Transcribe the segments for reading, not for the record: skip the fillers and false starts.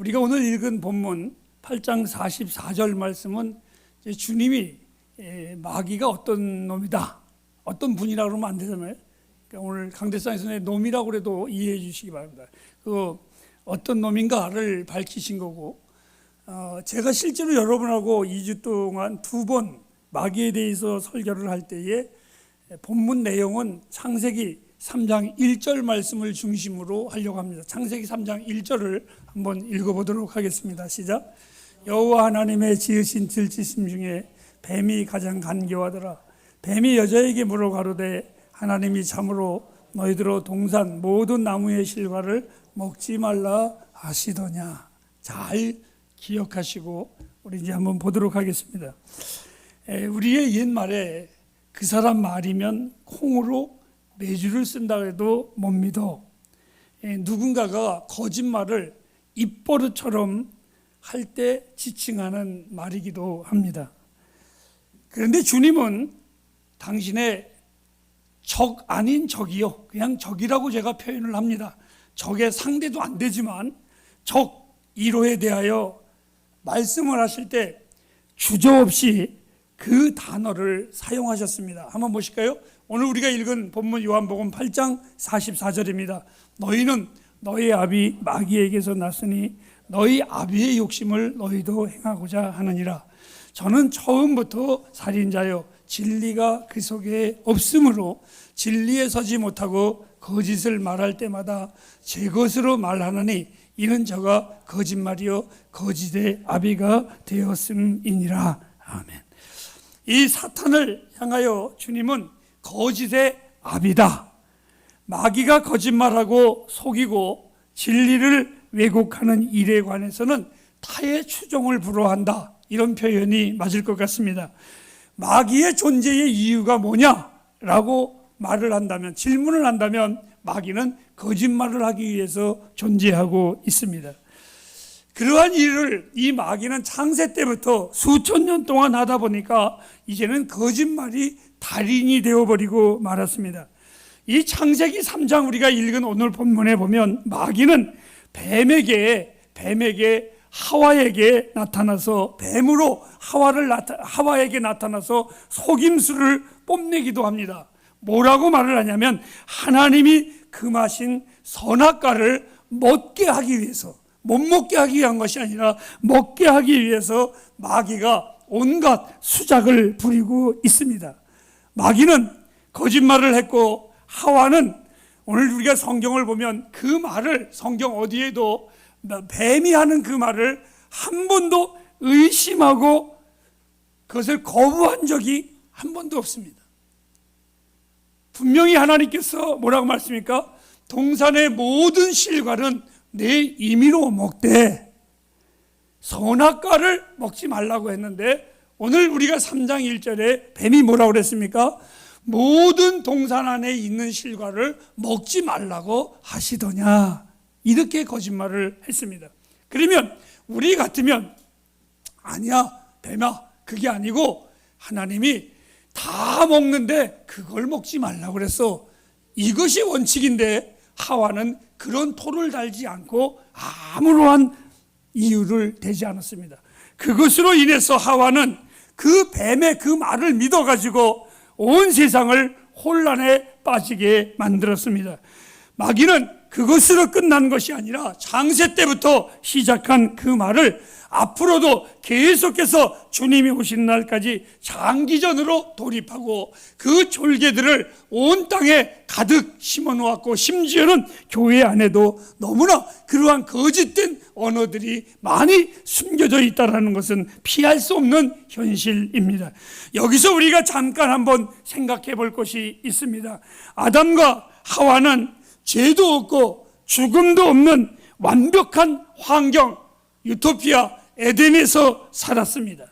우리가 오늘 읽은 본문 8장 44절 말씀은 주님이 마귀가 어떤 놈이다, 어떤 분이라고 그러면 안 되잖아요. 그러니까 오늘 강대상에서는 놈이라고 해도 이해해 주시기 바랍니다. 그 어떤 놈인가를 밝히신 거고, 제가 실제로 여러분하고 2주 동안 2번 마귀에 대해서 설교를 할 때에 본문 내용은 창세기 3장 1절 말씀을 중심으로 하려고 합니다. 창세기 3장 1절을 한번 읽어보도록 하겠습니다. 시작. 여호와 하나님의 지으신 들짐승 중에 뱀이 가장 간교하더라. 뱀이 여자에게 물어 가로되 하나님이 참으로 너희들로 동산 모든 나무의 실과를 먹지 말라 하시더냐. 잘 기억하시고 우리 이제 한번 보도록 하겠습니다. 우리의 옛말에 그 사람 말이면 콩으로 매주를 쓴다고 해도 못 믿어. 누군가가 거짓말을 입버릇처럼 할 때 지칭하는 말이기도 합니다. 그런데 주님은 당신의 적 아닌 적이요, 그냥 적이라고 제가 표현을 합니다. 적의 상대도 안 되지만 적 1호에 대하여 말씀을 하실 때 주저없이 그 단어를 사용하셨습니다. 한번 보실까요? 오늘 우리가 읽은 본문 요한복음 8장 44절입니다. 너희는 너희 아비 마귀에게서 났으니 너희 아비의 욕심을 너희도 행하고자 하느니라. 저는 처음부터 살인자요 진리가 그 속에 없으므로 진리에 서지 못하고 거짓을 말할 때마다 제 것으로 말하느니 이는 저가 거짓말이요 거짓의 아비가 되었음이니라. 아멘. 이 사탄을 향하여 주님은 거짓의 아비다, 마귀가 거짓말하고 속이고 진리를 왜곡하는 일에 관해서는 타의 추종을 불허한다, 이런 표현이 맞을 것 같습니다. 마귀의 존재의 이유가 뭐냐라고 말을 한다면, 질문을 한다면 마귀는 거짓말을 하기 위해서 존재하고 있습니다. 그러한 일을 이 마귀는 창세 때부터 수천 년 동안 하다 보니까 이제는 거짓말이 달인이 되어버리고 말았습니다. 이 창세기 3장 우리가 읽은 오늘 본문에 보면 마귀는 뱀에게 하와에게 나타나서, 뱀으로 하와에게 나타나서 속임수를 뽐내기도 합니다. 뭐라고 말을 하냐면 하나님이 금하신 선악과를 먹게 하기 위해서, 못 먹게 하기 위한 것이 아니라 먹게 하기 위해서 마귀가 온갖 수작을 부리고 있습니다. 마귀는 거짓말을 했고 하와는, 오늘 우리가 성경을 보면 그 말을, 성경 어디에도 뱀이 하는 그 말을 한 번도 의심하고 그것을 거부한 적이 한 번도 없습니다. 분명히 하나님께서 뭐라고 말씀입니까? 동산의 모든 실과는 내 임의로 먹되 선악과를 먹지 말라고 했는데, 오늘 우리가 3장 1절에 뱀이 뭐라고 그랬습니까? 모든 동산 안에 있는 실과를 먹지 말라고 하시더냐, 이렇게 거짓말을 했습니다. 그러면 우리 같으면 아니야 뱀아, 그게 아니고 하나님이 다 먹는데 그걸 먹지 말라고 그랬어, 이것이 원칙인데 하와는 그런 토를 달지 않고 아무러한 이유를 대지 않았습니다. 그것으로 인해서 하와는 그 뱀의 그 말을 믿어가지고 온 세상을 혼란에 빠지게 만들었습니다. 마귀는 그것으로 끝난 것이 아니라 창세 때부터 시작한 그 말을 앞으로도 계속해서 주님이 오시는 날까지 장기전으로 돌입하고 그 졸개들을 온 땅에 가득 심어 놓았고, 심지어는 교회 안에도 너무나 그러한 거짓된 언어들이 많이 숨겨져 있다는 것은 피할 수 없는 현실입니다. 여기서 우리가 잠깐 한번 생각해 볼 것이 있습니다. 아담과 하와는 죄도 없고 죽음도 없는 완벽한 환경, 유토피아 에덴에서 살았습니다.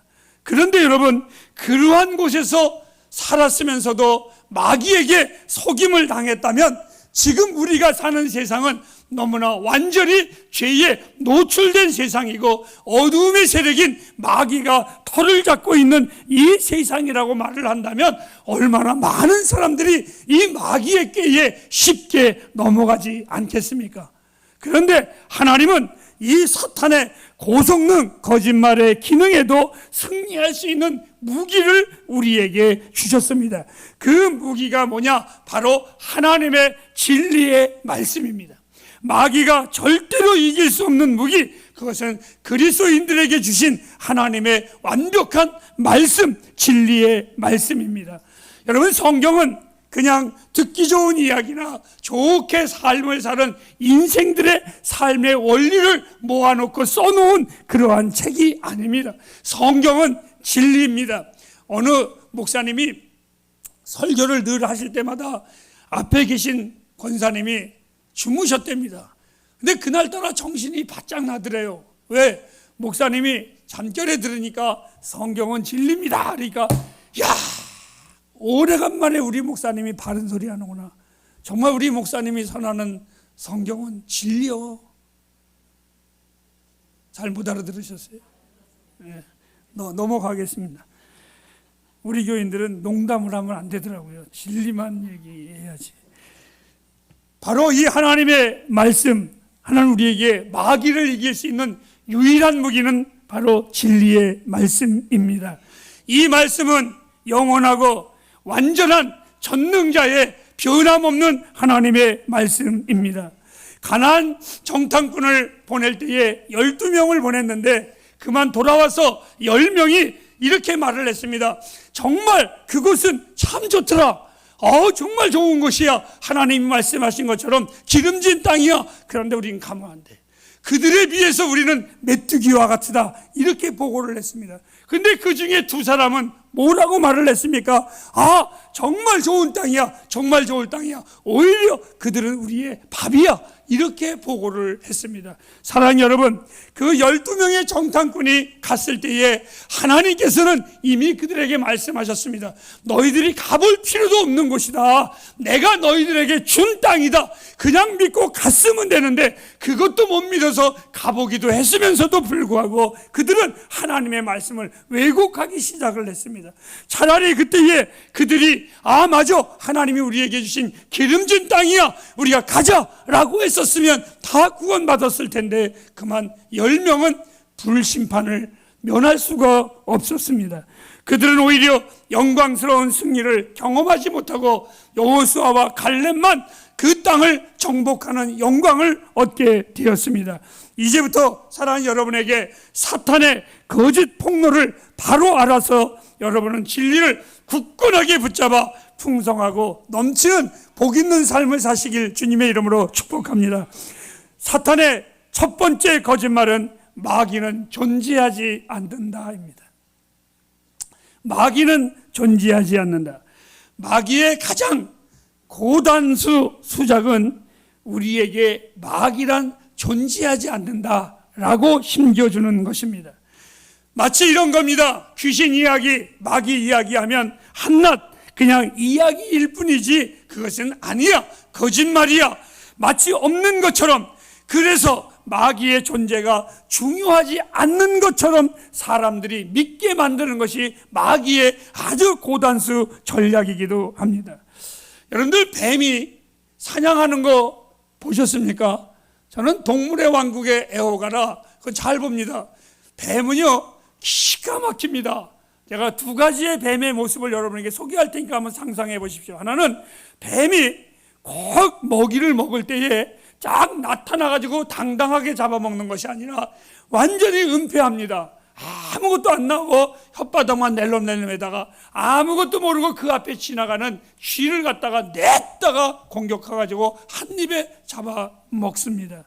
그런데 여러분, 그러한 곳에서 살았으면서도 마귀에게 속임을 당했다면 지금 우리가 사는 세상은 너무나 완전히 죄에 노출된 세상이고 어두움의 세력인 마귀가 털을 잡고 있는 이 세상이라고 말을 한다면 얼마나 많은 사람들이 이 마귀의 꾀에 쉽게 넘어가지 않겠습니까? 그런데 하나님은 이 사탄의 고성능 거짓말의 기능에도 승리할 수 있는 무기를 우리에게 주셨습니다. 그 무기가 뭐냐? 바로 하나님의 진리의 말씀입니다. 마귀가 절대로 이길 수 없는 무기, 그것은 그리스도인들에게 주신 하나님의 완벽한 말씀, 진리의 말씀입니다. 여러분, 성경은 그냥 듣기 좋은 이야기나 좋게 삶을 사는 인생들의 삶의 원리를 모아놓고 써놓은 그러한 책이 아닙니다. 성경은 진리입니다. 어느 목사님이 설교를 늘 하실 때마다 앞에 계신 권사님이 주무셨답니다. 근데 그날따라 정신이 바짝 나더래요. 왜? 목사님이 잠결에 들으니까 성경은 진리입니다. 그러니까 야, 오래간만에 우리 목사님이 바른 소리 하는구나. 정말 우리 목사님이 선하는 성경은 진리요. 잘 못 알아들으셨어요? 네, 넘어가겠습니다. 우리 교인들은 농담을 하면 안 되더라고요. 진리만 얘기해야지. 바로 이 하나님의 말씀, 하나님 우리에게 마귀를 이길 수 있는 유일한 무기는 바로 진리의 말씀입니다. 이 말씀은 영원하고 완전한 전능자의 변함없는 하나님의 말씀입니다. 가나안 정탐꾼을 보낼 때에 12명을 보냈는데 그만 돌아와서 10명이 이렇게 말을 했습니다. 정말 그곳은 참 좋더라. 정말 좋은 곳이야. 하나님이 말씀하신 것처럼 기름진 땅이야. 그런데 우리는 가면 안 돼. 그들에 비해서 우리는 메뚜기와 같으다. 이렇게 보고를 했습니다. 근데 그 중에 두 사람은 뭐라고 말을 했습니까? 정말 좋은 땅이야. 정말 좋은 땅이야. 오히려 그들은 우리의 밥이야. 이렇게 보고를 했습니다. 사랑하는 여러분, 그 12명의 정탐꾼이 갔을 때에 하나님께서는 이미 그들에게 말씀하셨습니다. 너희들이 가볼 필요도 없는 곳이다. 내가 너희들에게 준 땅이다. 그냥 믿고 갔으면 되는데 그것도 못 믿어서 가보기도 했으면서도 불구하고 그들은 하나님의 말씀을 왜곡하기 시작을 했습니다. 차라리 그때에 그들이 맞아, 하나님이 우리에게 주신 기름진 땅이야, 우리가 가자라고 했었으면 다 구원받았을 텐데 그만 10명은 불심판을 면할 수가 없었습니다. 그들은 오히려 영광스러운 승리를 경험하지 못하고 여호수아와 갈렙만 그 땅을 정복하는 영광을 얻게 되었습니다. 이제부터 사랑하는 여러분에게 사탄의 거짓 폭로를 바로 알아서 여러분은 진리를 굳건하게 붙잡아 풍성하고 넘치는 복 있는 삶을 사시길 주님의 이름으로 축복합니다. 사탄의 첫 번째 거짓말은 마귀는 존재하지 않는다입니다. 마귀는 존재하지 않는다. 마귀의 가장 고단수 수작은 우리에게 마귀란 존재하지 않는다라고 심겨주는 것입니다. 마치 이런 겁니다. 귀신 이야기, 마귀 이야기하면 한낱 그냥 이야기일 뿐이지 그것은 아니야, 거짓말이야, 마치 없는 것처럼, 그래서 마귀의 존재가 중요하지 않는 것처럼 사람들이 믿게 만드는 것이 마귀의 아주 고단수 전략이기도 합니다. 여러분들 뱀이 사냥하는 거 보셨습니까? 저는 동물의 왕국의 애호가라 그건 잘 봅니다. 뱀은요 기가 막힙니다. 제가 두 가지의 뱀의 모습을 여러분에게 소개할 테니까 한번 상상해 보십시오. 하나는 뱀이 꼭 먹이를 먹을 때에 쫙 나타나가지고 당당하게 잡아먹는 것이 아니라 완전히 은폐합니다. 아무것도 안 나오고 혓바닥만 낼름낼름에다가 아무것도 모르고 그 앞에 지나가는 쥐를 갖다가 냈다가 공격해가지고 한 입에 잡아먹습니다.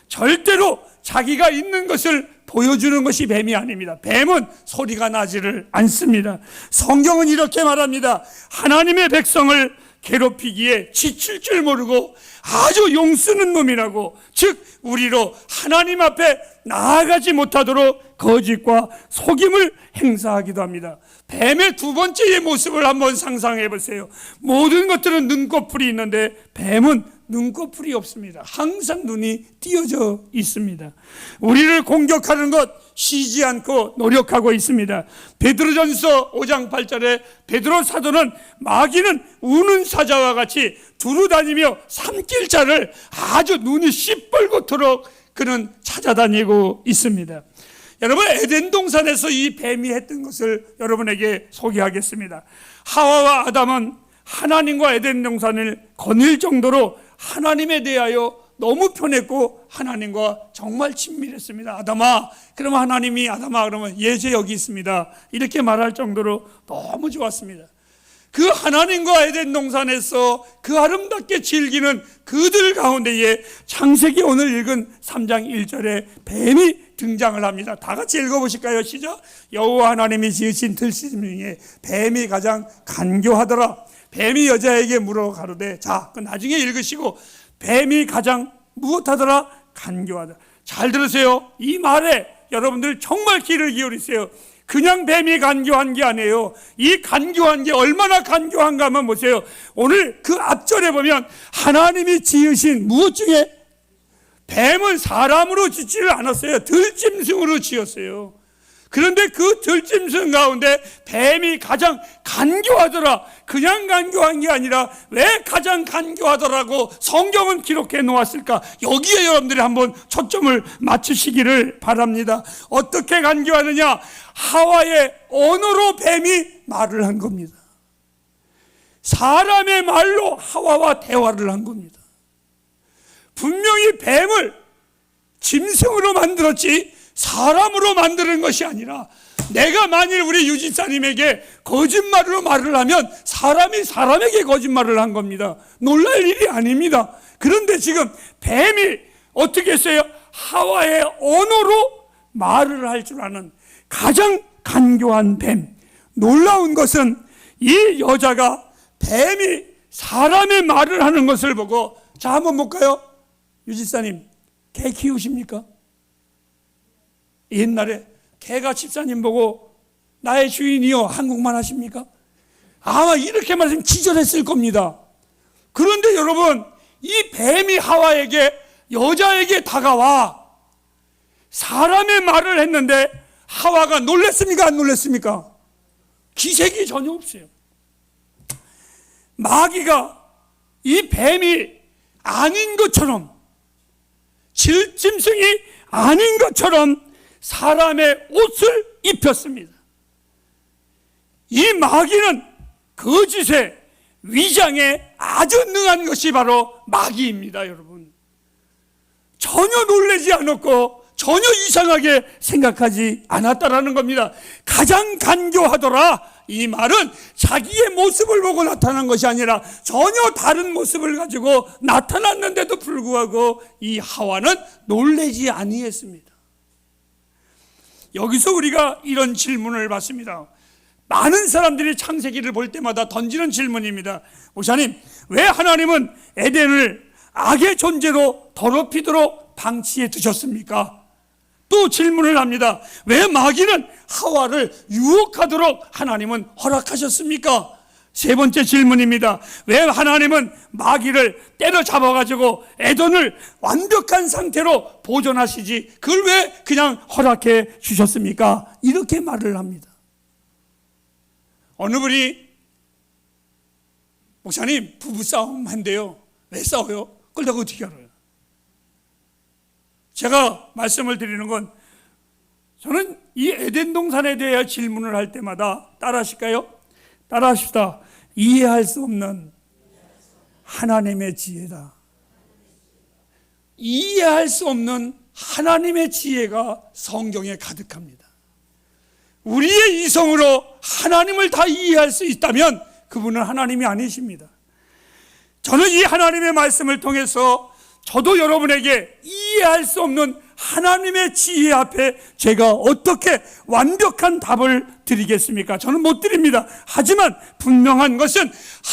절대로 자기가 있는 것을 보여주는 것이 뱀이 아닙니다. 뱀은 소리가 나지를 않습니다. 성경은 이렇게 말합니다. 하나님의 백성을 괴롭히기에 지칠 줄 모르고 아주 용쓰는 놈이라고, 즉 우리로 하나님 앞에 나아가지 못하도록 거짓과 속임을 행사하기도 합니다. 뱀의 두 번째의 모습을 한번 상상해 보세요. 모든 것들은 눈꺼풀이 있는데 뱀은 눈꺼풀이 없습니다. 항상 눈이 띄어져 있습니다. 우리를 공격하는 것 쉬지 않고 노력하고 있습니다. 베드로전서 5장 8절에 베드로 사도는 마귀는 우는 사자와 같이 두루다니며 삼킬 자를 아주 눈이 시뻘겋도록 그는 찾아다니고 있습니다. 여러분, 에덴 동산에서 이 뱀이 했던 것을 여러분에게 소개하겠습니다. 하와와 아담은 하나님과 에덴 동산을 거닐 정도로 하나님에 대하여 너무 편했고 하나님과 정말 친밀했습니다. 아담아, 그러면 하나님이 아담아 그러면 예제 여기 있습니다, 이렇게 말할 정도로 너무 좋았습니다. 그 하나님과 에덴 동산에서 그 아름답게 즐기는 그들 가운데에 창세기 오늘 읽은 3장 1절에 뱀이 등장을 합니다. 다 같이 읽어보실까요? 시작. 여호와 하나님이 지으신 들짐승 중에 뱀이 가장 간교하더라. 뱀이 여자에게 물어 가로되, 자, 그 나중에 읽으시고, 뱀이 가장 무엇하더라? 간교하더라. 잘 들으세요. 이 말에 여러분들 정말 귀를 기울이세요. 그냥 뱀이 간교한 게 아니에요. 이 간교한 게 얼마나 간교한가 하면 보세요. 오늘 그 앞절에 보면 하나님이 지으신 무엇 중에 뱀은 사람으로 짓지를 않았어요. 들짐승으로 지었어요. 그런데 그 들짐승 가운데 뱀이 가장 간교하더라. 그냥 간교한 게 아니라 왜 가장 간교하더라고 성경은 기록해 놓았을까? 여기에 여러분들이 한번 초점을 맞추시기를 바랍니다. 어떻게 간교하느냐? 하와의 언어로 뱀이 말을 한 겁니다. 사람의 말로 하와와 대화를 한 겁니다. 분명히 뱀을 짐승으로 만들었지 사람으로 만드는 것이 아니라, 내가 만일 우리 유집사님에게 거짓말로 말을 하면 사람이 사람에게 거짓말을 한 겁니다. 놀랄 일이 아닙니다. 그런데 지금 뱀이 어떻게 했어요? 하와의 언어로 말을 할 줄 아는 가장 간교한 뱀. 놀라운 것은 이 여자가 뱀이 사람의 말을 하는 것을 보고, 자, 한번 볼까요? 유집사님, 개 키우십니까? 옛날에 개가 집사님 보고 나의 주인이요 한국말 하십니까? 아마 이렇게 말하면 기절했을 겁니다. 그런데 여러분, 이 뱀이 하와에게, 여자에게 다가와 사람의 말을 했는데 하와가 놀랬습니까? 안 놀랬습니까? 기색이 전혀 없어요. 마귀가 이 뱀이 아닌 것처럼, 질짐승이 아닌 것처럼 사람의 옷을 입혔습니다. 이 마귀는 거짓에, 위장에 아주 능한 것이 바로 마귀입니다. 여러분, 전혀 놀라지 않았고 전혀 이상하게 생각하지 않았다라는 겁니다. 가장 간교하더라, 이 말은 자기의 모습을 보고 나타난 것이 아니라 전혀 다른 모습을 가지고 나타났는데도 불구하고 이 하와는 놀라지 아니했습니다. 여기서 우리가 이런 질문을 받습니다. 많은 사람들이 창세기를 볼 때마다 던지는 질문입니다. 목사님, 왜 하나님은 에덴을 악의 존재로 더럽히도록 방치해 두셨습니까? 또 질문을 합니다. 왜 마귀는 하와를 유혹하도록 하나님은 허락하셨습니까? 세 번째 질문입니다. 왜 하나님은 마귀를 때려잡아가지고 에덴을 완벽한 상태로 보존하시지 그걸 왜 그냥 허락해 주셨습니까? 이렇게 말을 합니다. 어느 분이, 목사님, 부부싸움 한대요. 왜 싸워요? 그걸 내가 어떻게 알아요? 제가 말씀을 드리는 건, 저는 이 에덴 동산에 대해 질문을 할 때마다, 따라하실까요? 따라하십시다. 이해할 수 없는 하나님의 지혜다. 이해할 수 없는 하나님의 지혜가 성경에 가득합니다. 우리의 이성으로 하나님을 다 이해할 수 있다면 그분은 하나님이 아니십니다. 저는 이 하나님의 말씀을 통해서 저도 여러분에게 이해할 수 없는 하나님의 지혜 앞에 제가 어떻게 완벽한 답을 드리겠습니까? 저는 못 드립니다. 하지만 분명한 것은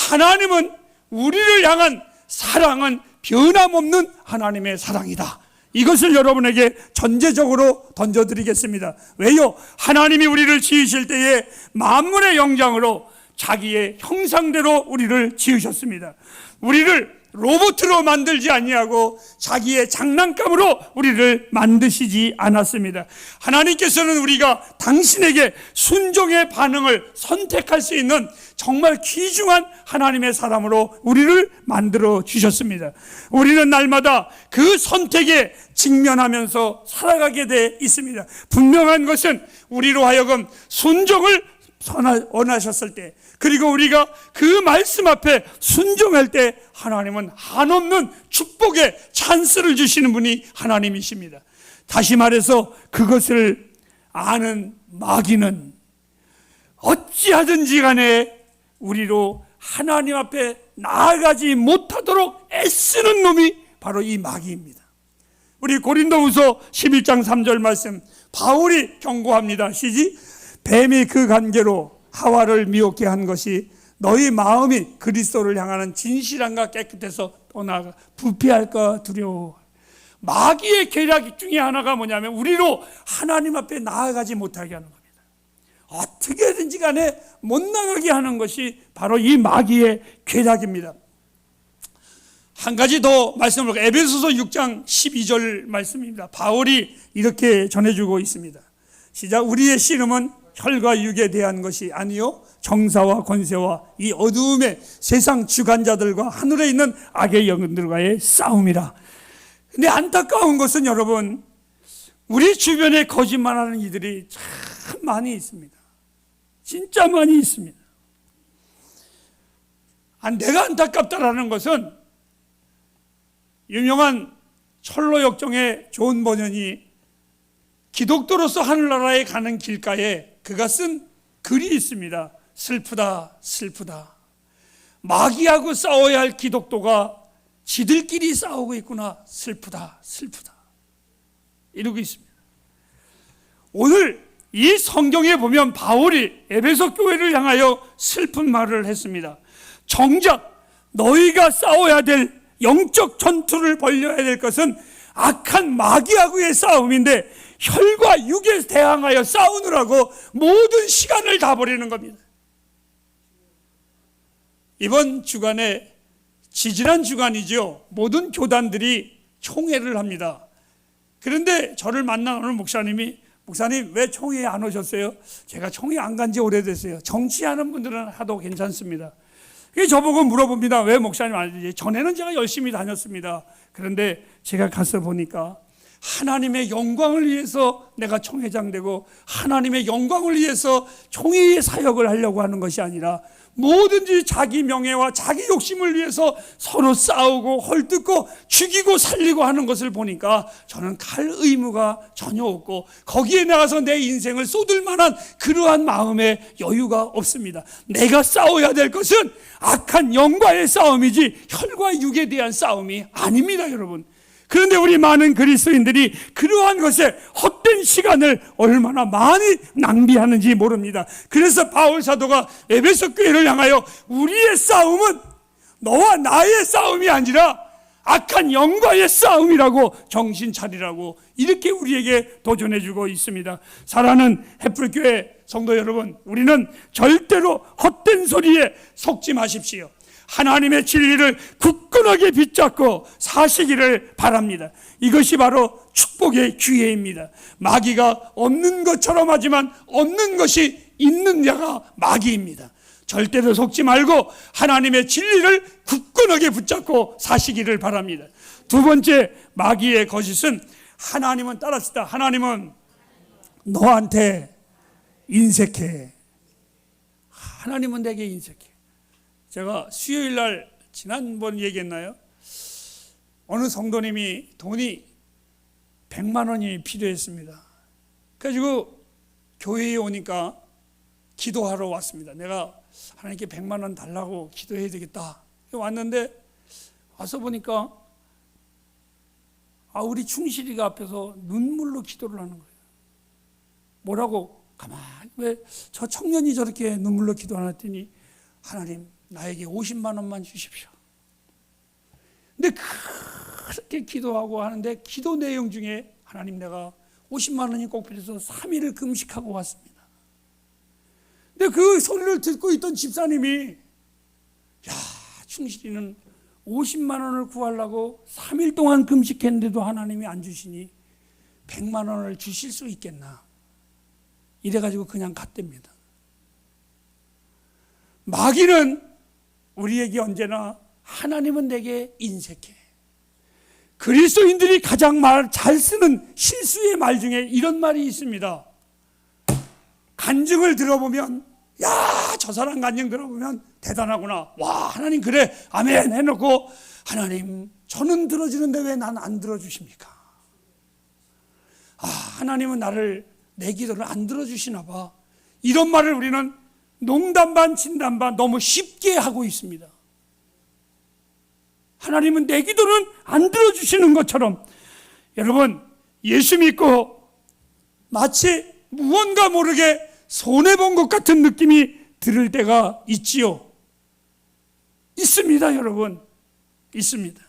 하나님은 우리를 향한 사랑은 변함없는 하나님의 사랑이다. 이것을 여러분에게 전제적으로 던져드리겠습니다. 왜요? 하나님이 우리를 지으실 때에 만물의 영장으로 자기의 형상대로 우리를 지으셨습니다. 우리를 로봇으로 만들지 아니하고 자기의 장난감으로 우리를 만드시지 않았습니다. 하나님께서는 우리가 당신에게 순종의 반응을 선택할 수 있는 정말 귀중한 하나님의 사람으로 우리를 만들어 주셨습니다. 우리는 날마다 그 선택에 직면하면서 살아가게 돼 있습니다. 분명한 것은 우리로 하여금 순종을 원하셨을 때, 그리고 우리가 그 말씀 앞에 순종할 때 하나님은 한없는 축복의 찬스를 주시는 분이 하나님이십니다. 다시 말해서 그것을 아는 마귀는 어찌하든지 간에 우리로 하나님 앞에 나아가지 못하도록 애쓰는 놈이 바로 이 마귀입니다. 우리 고린도후서 11장 3절 말씀, 바울이 경고합니다. 시지, 뱀이 그 관계로 하와를 미혹게 한 것이 너희 마음이 그리스도를 향하는 진실함과 깨끗해서 떠나가 부패할까 두려워. 마귀의 계략 중에 하나가 뭐냐면 우리로 하나님 앞에 나아가지 못하게 하는 겁니다. 어떻게든지 간에 못 나가게 하는 것이 바로 이 마귀의 계략입니다. 한 가지 더 말씀을 볼까요? 에베소서 6장 12절 말씀입니다. 바울이 이렇게 전해주고 있습니다. 시작. 우리의 씨름은 혈과 육에 대한 것이 아니요 정사와 권세와 이 어두움의 세상 주관자들과 하늘에 있는 악의 영들과의 싸움이라. 근데 안타까운 것은 여러분, 우리 주변에 거짓말하는 이들이 참 많이 있습니다. 진짜 많이 있습니다. 내가 안타깝다라는 것은 유명한 철로 역정의 존 버년이 기독교로서 하늘나라에 가는 길가에 그가 쓴 글이 있습니다. 슬프다, 슬프다. 마귀하고 싸워야 할 기독교가 지들끼리 싸우고 있구나. 슬프다, 슬프다. 이러고 있습니다. 오늘 이 성경에 보면 바울이 에베소 교회를 향하여 슬픈 말을 했습니다. 정작 너희가 싸워야 될 영적 전투를 벌여야 될 것은 악한 마귀하고의 싸움인데 혈과 육에 대항하여 싸우느라고 모든 시간을 다 버리는 겁니다. 이번 주간에 지지난 주간이죠. 모든 교단들이 총회를 합니다. 그런데 저를 만난 어느 목사님이, 목사님 왜 총회에 안 오셨어요? 제가 총회 안 간 지 오래됐어요. 정치하는 분들은 하도 괜찮습니다. 저보고 물어봅니다. 왜 목사님 안 오지? 전에는 제가 열심히 다녔습니다. 그런데 제가 가서 보니까 하나님의 영광을 위해서 내가 총회장 되고 하나님의 영광을 위해서 총회의 사역을 하려고 하는 것이 아니라 뭐든지 자기 명예와 자기 욕심을 위해서 서로 싸우고 헐뜯고 죽이고 살리고 하는 것을 보니까 저는 갈 의무가 전혀 없고 거기에 나가서 내 인생을 쏟을 만한 그러한 마음의 여유가 없습니다. 내가 싸워야 될 것은 악한 영과의 싸움이지 혈과 육에 대한 싸움이 아닙니다, 여러분. 그런데 우리 많은 그리스도인들이 그러한 것에 헛된 시간을 얼마나 많이 낭비하는지 모릅니다. 그래서 바울 사도가 에베소 교회를 향하여 우리의 싸움은 너와 나의 싸움이 아니라 악한 영과의 싸움이라고 정신 차리라고 이렇게 우리에게 도전해주고 있습니다. 사랑하는 햇불교회 성도 여러분, 우리는 절대로 헛된 소리에 속지 마십시오. 하나님의 진리를 굳건하게 붙잡고 사시기를 바랍니다. 이것이 바로 축복의 기회입니다. 마귀가 없는 것처럼 하지만 없는 것이 있는 자가 마귀입니다. 절대로 속지 말고 하나님의 진리를 굳건하게 붙잡고 사시기를 바랍니다. 두 번째, 마귀의 거짓은 하나님은 따랐다. 하나님은 너한테 인색해. 하나님은 내게 인색해. 제가 수요일 날 지난번 얘기했나요? 어느 성도님이 돈이 100만 원이 필요했습니다. 그래가지고 교회에 오니까 기도하러 왔습니다. 내가 하나님께 100만 원 달라고 기도해야 되겠다. 왔는데 와서 보니까 우리 충실이가 앞에서 눈물로 기도를 하는 거예요. 뭐라고? 가만히 왜 저 청년이 저렇게 눈물로 기도하나 했더니 하나님 나에게 50만 원만 주십시오. 근데 그렇게 기도하고 하는데 기도 내용 중에 하나님 내가 50만 원이 꼭 필요해서 3일을 금식하고 왔습니다. 근데 그 소리를 듣고 있던 집사님이 야, 충실이는 50만 원을 구하려고 3일 동안 금식했는데도 하나님이 안 주시니 100만 원을 주실 수 있겠나? 이래가지고 그냥 갔답니다. 마귀는 우리에게 언제나 하나님은 내게 인색해. 그리스도인들이 가장 말 잘 쓰는 실수의 말 중에 이런 말이 있습니다. 간증을 들어보면, 야, 저 사람 간증 들어보면 대단하구나. 와, 하나님 그래, 아멘 해놓고, 하나님 저는 들어주는데 왜 난 안 들어주십니까? 아, 하나님은 내 기도를 안 들어주시나 봐. 이런 말을 우리는 농담 반 진담 반 너무 쉽게 하고 있습니다. 하나님은 내 기도는 안 들어주시는 것처럼, 여러분, 예수 믿고 마치 무언가 모르게 손해본 것 같은 느낌이 들을 때가 있지요. 있습니다, 여러분. 있습니다.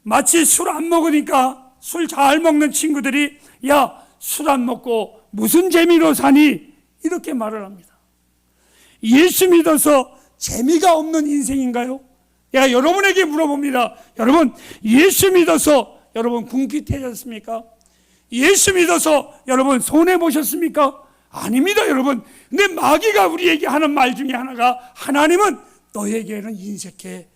마치 술 안 먹으니까, 술 잘 먹는 친구들이 야, 술 안 먹고 무슨 재미로 사니? 이렇게 말을 합니다. 예수 믿어서 재미가 없는 인생인가요? 야, 여러분에게 물어봅니다. 여러분, 예수 믿어서 여러분 궁핍해졌습니까? 예수 믿어서 여러분 손해보셨습니까? 아닙니다, 여러분. 근데 마귀가 우리에게 하는 말 중에 하나가, 하나님은 너에게는 인색해.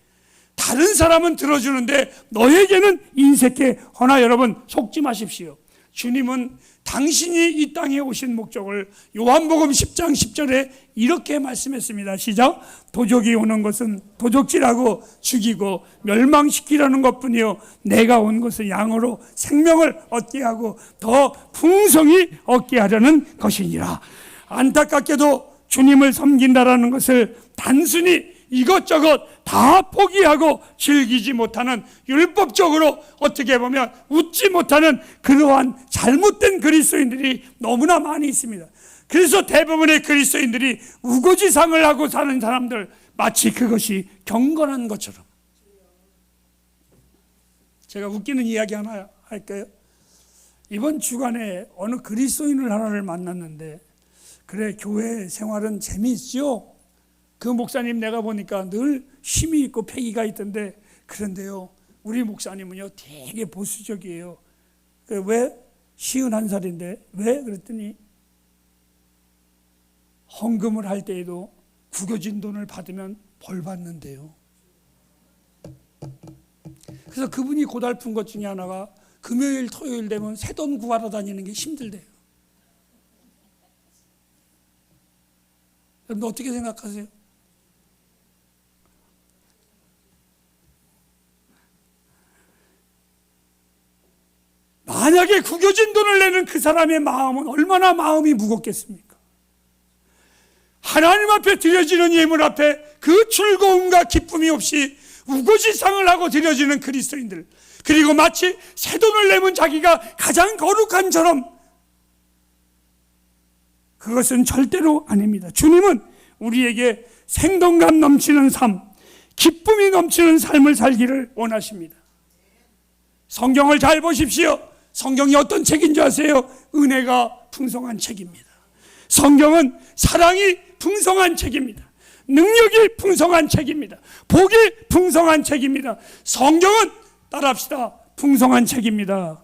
다른 사람은 들어주는데 너에게는 인색해. 허나 여러분, 속지 마십시오. 주님은 당신이 이 땅에 오신 목적을 요한복음 10장 10절에 이렇게 말씀했습니다. 시작. 도적이 오는 것은 도적질하고 죽이고 멸망시키려는 것뿐이요, 내가 온 것은 양으로 생명을 얻게 하고 더 풍성히 얻게 하려는 것이니라. 안타깝게도 주님을 섬긴다라는 것을 단순히 이것저것 다 포기하고 즐기지 못하는, 율법적으로 어떻게 보면 웃지 못하는 그러한 잘못된 그리스도인들이 너무나 많이 있습니다. 그래서 대부분의 그리스도인들이 우거지상을 하고 사는 사람들, 마치 그것이 경건한 것처럼. 제가 웃기는 이야기 하나 할까요? 이번 주간에 어느 그리스도인을 하나를 만났는데, 그래, 교회 생활은 재미있죠? 그 목사님 내가 보니까 늘 힘이 있고 패기가 있던데, 그런데요, 우리 목사님은요 되게 보수적이에요. 왜? 51살인데 왜? 그랬더니 헌금을 할 때에도 구겨진 돈을 받으면 벌 받는데요. 그래서 그분이 고달픈 것 중에 하나가 금요일 토요일 되면 새돈 구하러 다니는 게 힘들대요. 여러분 어떻게 생각하세요? 만약에 구겨진 돈을 내는 그 사람의 마음은 얼마나 마음이 무겁겠습니까? 하나님 앞에 드려지는 예물 앞에 그 즐거움과 기쁨이 없이 우거지상을 하고 드려지는 그리스도인들, 그리고 마치 새 돈을 내면 자기가 가장 거룩한처럼, 그것은 절대로 아닙니다. 주님은 우리에게 생동감 넘치는 삶, 기쁨이 넘치는 삶을 살기를 원하십니다. 성경을 잘 보십시오. 성경이 어떤 책인 줄 아세요? 은혜가 풍성한 책입니다. 성경은 사랑이 풍성한 책입니다. 능력이 풍성한 책입니다. 복이 풍성한 책입니다. 성경은 따라합시다. 풍성한 책입니다.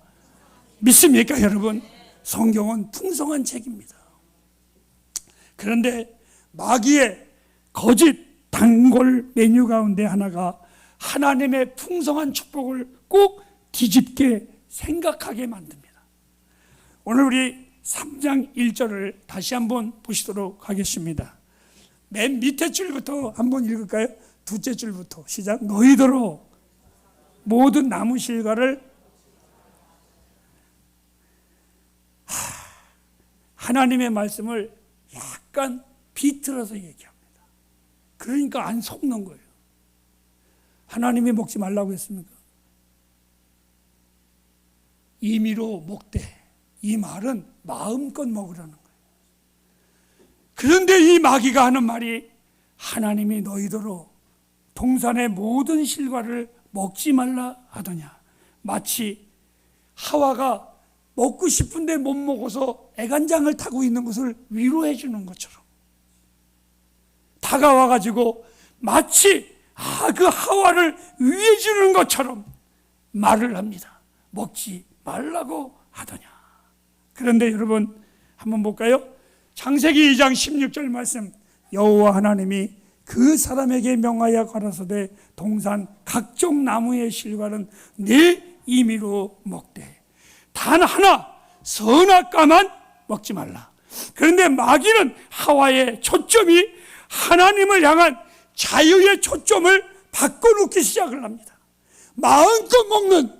믿습니까, 여러분? 성경은 풍성한 책입니다. 그런데 마귀의 거짓 단골 메뉴 가운데 하나가 하나님의 풍성한 축복을 꼭 뒤집게 생각하게 만듭니다. 오늘 우리 3장 1절을 다시 한번 보시도록 하겠습니다. 맨 밑에 줄부터 한번 읽을까요? 둘째 줄부터 시작. 너희더러 모든 나무 실과를, 하나님의 말씀을 약간 비틀어서 얘기합니다. 그러니까 안 속는 거예요. 하나님이 먹지 말라고 했습니까? 임의로 먹되, 이 말은 마음껏 먹으라는 거예요. 그런데 이 마귀가 하는 말이, 하나님이 너희더러 동산의 모든 실과를 먹지 말라 하더냐. 마치 하와가 먹고 싶은데 못 먹어서 애간장을 타고 있는 것을 위로해 주는 것처럼 다가와 가지고 마치 그 하와를 위해 주는 것처럼 말을 합니다. 먹지 말라고 하더냐. 그런데 여러분 한번 볼까요? 창세기 2장 16절 말씀, 여호와 하나님이 그 사람에게 명하여 가라사대 동산 각종 나무의 실과는 네 임의로 먹되 단 하나 선악과만 먹지 말라. 그런데 마귀는 하와의 초점이 하나님을 향한 자유의 초점을 바꿔놓기 시작을 합니다. 마음껏 먹는,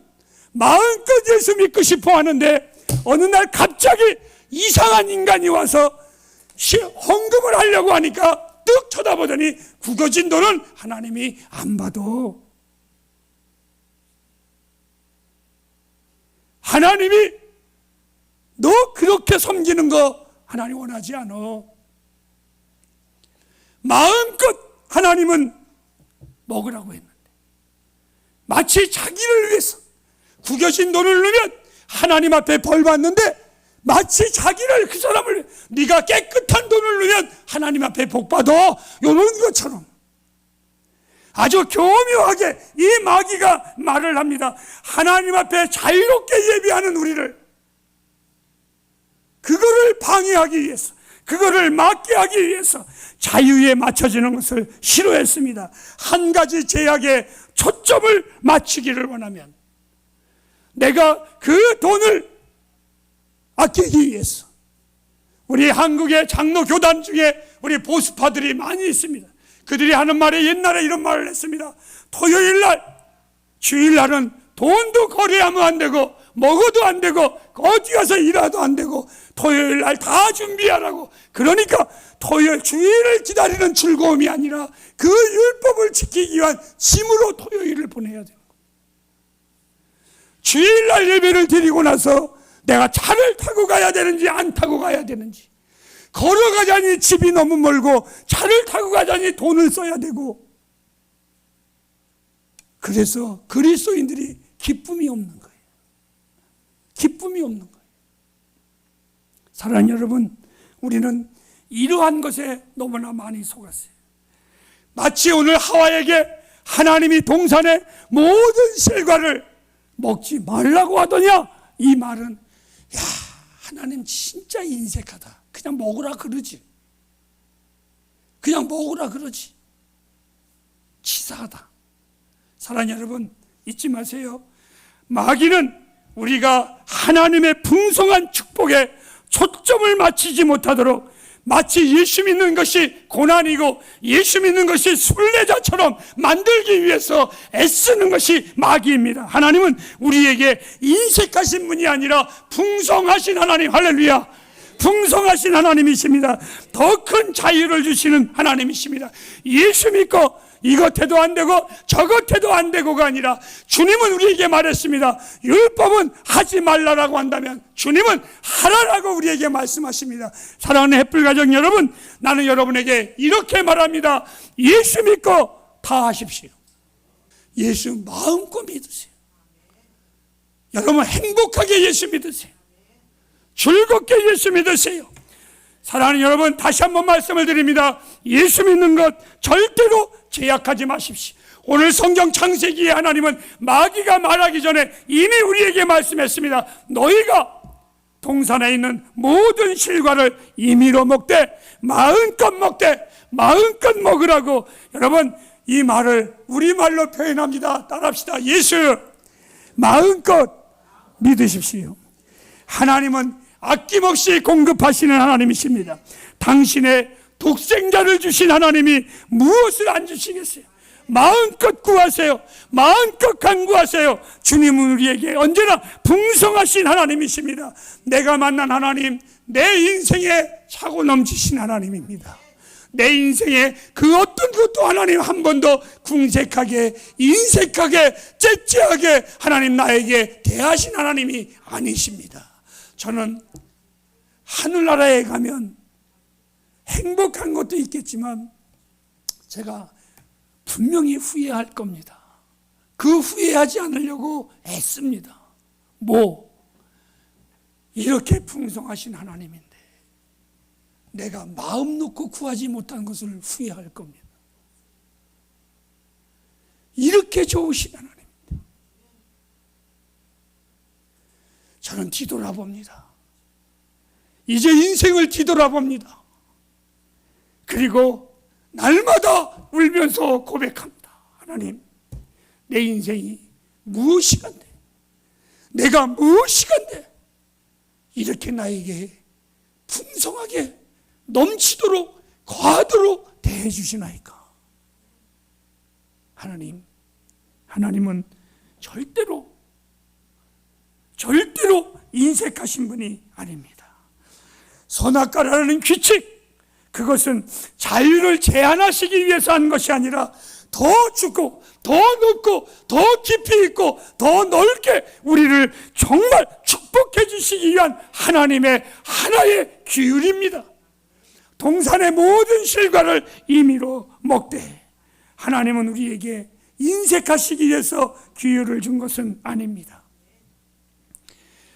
마음껏 예수 믿고 싶어 하는데 어느 날 갑자기 이상한 인간이 와서 헌금을 하려고 하니까 뜩 쳐다보더니 구겨진 돈은 하나님이 안 받아. 하나님이 너 그렇게 섬기는 거 하나님 원하지 않아. 마음껏 하나님은 먹으라고 했는데 마치 자기를 위해서 구겨진 돈을 넣으면 하나님 앞에 벌 받는데 마치 자기를, 그 사람을, 네가 깨끗한 돈을 넣으면 하나님 앞에 복 받아, 이런 것처럼 아주 교묘하게 이 마귀가 말을 합니다. 하나님 앞에 자유롭게 예비하는 우리를, 그거를 방해하기 위해서, 그거를 막게 하기 위해서 자유에 맞춰지는 것을 싫어했습니다. 한 가지 제약에 초점을 맞추기를 원하면 내가 그 돈을 아끼기 위해서, 우리 한국의 장로 교단 중에 우리 보수파들이 많이 있습니다. 그들이 하는 말에 옛날에 이런 말을 했습니다. 토요일날, 주일날은 돈도 거래하면 안 되고 먹어도 안 되고 어디 가서 일해도 안 되고 토요일날 다 준비하라고. 그러니까 토요일, 주일을 기다리는 즐거움이 아니라 그 율법을 지키기 위한 짐으로 토요일을 보내야 되는 거예요. 주일날 예배를 드리고 나서 내가 차를 타고 가야 되는지 안 타고 가야 되는지, 걸어가자니 집이 너무 멀고 차를 타고 가자니 돈을 써야 되고, 그래서 그리스도인들이 기쁨이 없는 거예요. 기쁨이 없는 거예요. 사랑하는 여러분, 우리는 이러한 것에 너무나 많이 속았어요. 마치 오늘 하와에게 하나님이 동산의 모든 실과를 먹지 말라고 하더냐, 이 말은 야, 하나님 진짜 인색하다. 그냥 먹으라 그러지. 그냥 먹으라 그러지. 치사하다. 사랑하는 여러분, 잊지 마세요. 마귀는 우리가 하나님의 풍성한 축복에 초점을 맞추지 못하도록 마치 예수 믿는 것이 고난이고 예수 믿는 것이 순례자처럼 만들기 위해서 애쓰는 것이 마귀입니다. 하나님은 우리에게 인색하신 분이 아니라 풍성하신 하나님, 할렐루야, 풍성하신 하나님이십니다. 더 큰 자유를 주시는 하나님이십니다. 예수 믿고 이것 해도 안 되고 저것 해도 안 되고가 아니라 주님은 우리에게 말했습니다. 율법은 하지 말라라고 한다면 주님은 하라라고 우리에게 말씀하십니다. 사랑하는 햇불 가정 여러분, 나는 여러분에게 이렇게 말합니다. 예수 믿고 다 하십시오. 예수 마음껏 믿으세요. 여러분 행복하게 예수 믿으세요. 즐겁게 예수 믿으세요. 사랑하는 여러분, 다시 한번 말씀을 드립니다. 예수 믿는 것 절대로 제약하지 마십시오. 오늘 성경 창세기에 하나님은 마귀가 말하기 전에 이미 우리에게 말씀했습니다. 너희가 동산에 있는 모든 실과를 임의로 먹되 마음껏 먹되 마음껏 먹으라고. 여러분, 이 말을 우리말로 표현합니다. 따라합시다. 예수 마음껏 믿으십시오. 하나님은 아낌없이 공급하시는 하나님이십니다. 당신의 독생자를 주신 하나님이 무엇을 안 주시겠어요? 마음껏 구하세요. 마음껏 간구하세요. 주님은 우리에게 언제나 풍성하신 하나님이십니다. 내가 만난 하나님, 내 인생에 차고 넘치신 하나님입니다. 내 인생에 그 어떤 것도 하나님 한 번도 궁색하게, 인색하게, 째째하게 하나님 나에게 대하신 하나님이 아니십니다. 저는 하늘나라에 가면 행복한 것도 있겠지만 제가 분명히 후회할 겁니다. 그 후회하지 않으려고 애씁니다. 이렇게 풍성하신 하나님인데 내가 마음 놓고 구하지 못한 것을 후회할 겁니다. 이렇게 좋으신 하나님. 저는 뒤돌아봅니다. 이제 인생을 뒤돌아봅니다. 그리고 날마다 울면서 고백합니다. 하나님, 내 인생이 무엇이간데, 내가 무엇이간데 이렇게 나에게 풍성하게 넘치도록 과하도록 대해 주시나이까. 하나님은 절대로 인색하신 분이 아닙니다. 선악과라는 규칙, 그것은 자유를 제한하시기 위해서 한 것이 아니라 더 죽고 더 높고 더 깊이 있고 더 넓게 우리를 정말 축복해 주시기 위한 하나님의 하나의 규율입니다. 동산의 모든 실과를 임의로 먹되, 하나님은 우리에게 인색하시기 위해서 규율을 준 것은 아닙니다.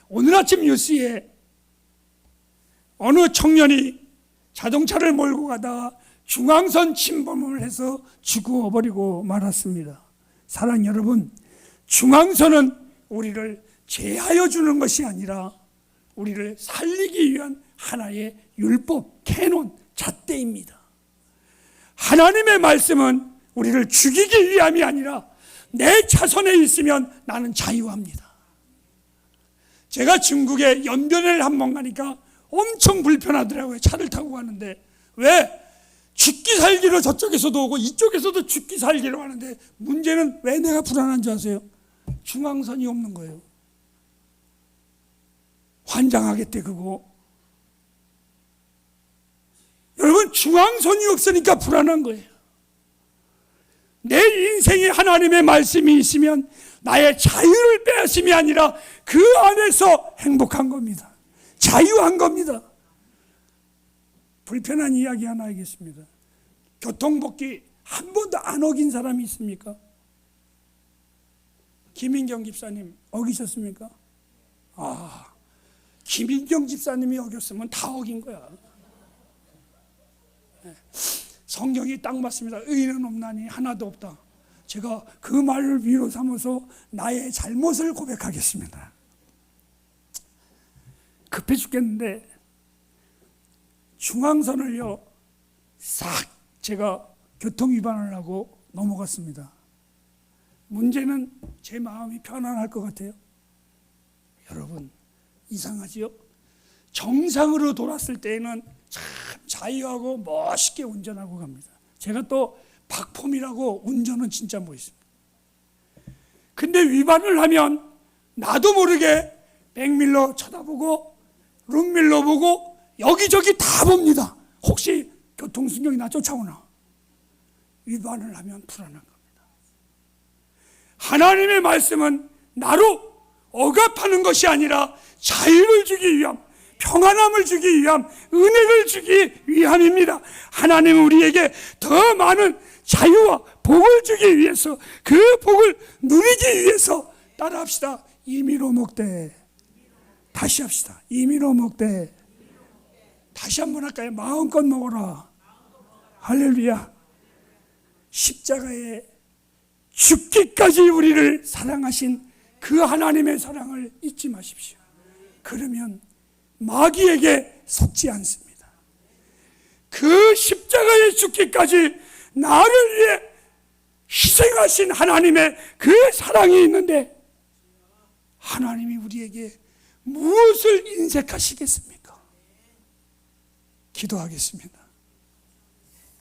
오늘 아침 뉴스에 어느 청년이 자동차를 몰고 가다가 중앙선 침범을 해서 죽어버리고 말았습니다. 사랑 여러분, 중앙선은 우리를 제하여 주는 것이 아니라 우리를 살리기 위한 하나의 율법, 캐논, 잣대입니다. 하나님의 말씀은 우리를 죽이기 위함이 아니라 내 차선에 있으면 나는 자유합니다. 제가 중국에 연변을 한번 가니까 엄청 불편하더라고요. 차를 타고 가는데. 왜? 죽기 살기로 저쪽에서도 오고 이쪽에서도 죽기 살기로 하는데, 문제는 왜 내가 불안한 줄 아세요? 중앙선이 없는 거예요. 환장하겠대 그거. 여러분, 중앙선이 없으니까 불안한 거예요. 내 인생에 하나님의 말씀이 있으면 나의 자유를 빼앗음이 아니라 그 안에서 행복한 겁니다. 자유한 겁니다. 불편한 이야기 하나 하겠습니다. 교통법규 한 번도 안 어긴 사람이 있습니까? 김인경 집사님 어기셨습니까? 김인경 집사님이 어겼으면 다 어긴 거야. 성경이 딱 맞습니다. 의인은 없나니 하나도 없다. 제가 그 말을 위로 삼아서 나의 잘못을 고백하겠습니다. 급해 죽겠는데 중앙선을요 싹 제가 교통위반을 하고 넘어갔습니다. 문제는 제 마음이 편안할 것 같아요. 여러분, 이상하지요? 정상으로 돌았을 때에는 참 자유하고 멋있게 운전하고 갑니다. 제가 또 박폼이라고 운전은 진짜 멋있습니다. 근데 위반을 하면 나도 모르게 백밀러 쳐다보고 룸밀러 보고 여기저기 다 봅니다. 혹시 교통순경이 나 쫓아오나. 위반을 하면 불안한 겁니다. 하나님의 말씀은 나로 억압하는 것이 아니라 자유를 주기 위함, 평안함을 주기 위함, 은혜를 주기 위함입니다. 하나님은 우리에게 더 많은 자유와 복을 주기 위해서, 그 복을 누리기 위해서 따라합시다. 임의로 먹되. 다시 합시다. 임의로 먹되. 다시 한번 할까요? 마음껏 먹어라. 할렐루야. 십자가에 죽기까지 우리를 사랑하신 그 하나님의 사랑을 잊지 마십시오. 그러면 마귀에게 속지 않습니다. 그 십자가에 죽기까지 나를 위해 희생하신 하나님의 그 사랑이 있는데, 하나님이 우리에게 무엇을 인색하시겠습니까? 기도하겠습니다.